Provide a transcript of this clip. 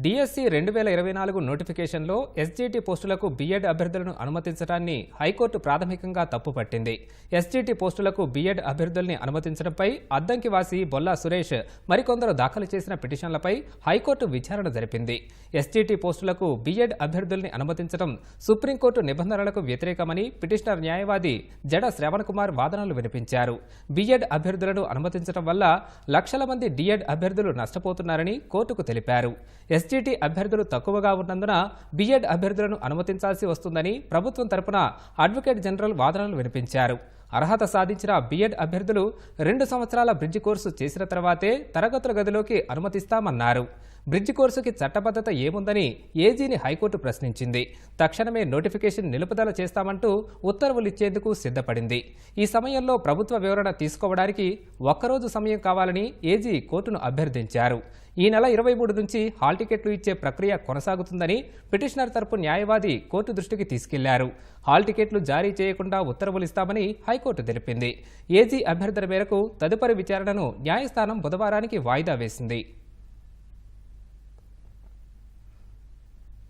DSC 2024 నోటిఫికేషన్లో SGT పోస్టులకు BEd అభ్యర్థులను అనుమతించడాన్ని హైకోర్టు ప్రాథమికంగా తప్పుపట్టింది. ఎస్జిటి పోస్టులకు బీఎడ్ అభ్యర్థుల్ని అనుమతించడంపై అద్దంకి వాసి బొల్లా సురేష్ మరికొందరు దాఖలు చేసిన పిటిషన్లపై హైకోర్టు విచారణ జరిపింది. ఎస్జిటి పోస్టులకు బీఎడ్ అభ్యర్థుల్ని అనుమతించడం సుప్రీంకోర్టు నిబంధనలకు వ్యతిరేకమని పిటిషనర్ న్యాయవాది జడ శ్రవణ్ కుమార్ వాదనలు వినిపించారు. బీఎడ్ అభ్యర్థులను అనుమతించడం వల్ల లక్షల మంది డిఎడ్ అభ్యర్థులు నష్టపోతున్నారని కోర్టుకు తెలిపారు. ఎస్జిటి అభ్యర్థులు తక్కువగా ఉన్నందున బీఎడ్ అభ్యర్థులను అనుమతించాల్సి వస్తుందని ప్రభుత్వం తరపున అడ్వకేట్ జనరల్ వాదనలు వినిపించారు. అర్హత సాధించిన బీఎడ్ అభ్యర్థులు 2 సంవత్సరాల బ్రిడ్జి కోర్సు చేసిన తర్వాతే తరగతుల గదిలోకి అనుమతిస్తామన్నారు. బ్రిడ్జి కోర్సుకి చట్టబద్ధత ఏముందని ఏజీని హైకోర్టు ప్రశ్నించింది. తక్షణమే నోటిఫికేషన్ నిలుపుదల చేస్తామంటూ ఉత్తర్వులిచ్చేందుకు సిద్ధపడింది. ఈ సమయంలో ప్రభుత్వ వివరణ తీసుకోవడానికి ఒక్కరోజు సమయం కావాలని ఏజీ కోర్టును అభ్యర్థించారు. ఈ నెల 23 నుంచి హాల్ టికెట్లు ఇచ్చే ప్రక్రియ కొనసాగుతుందని పిటిషనర్ తరపు న్యాయవాది కోర్టు దృష్టికి తీసుకెళ్లారు. హాల్ టికెట్లు జారీ చేయకుండా ఉత్తర్వులిస్తామని హైకోర్టు తెలిపింది. ఏజీ అభ్యర్థన మేరకు తదుపరి విచారణను న్యాయస్థానం బుధవారానికి వాయిదా వేసింది.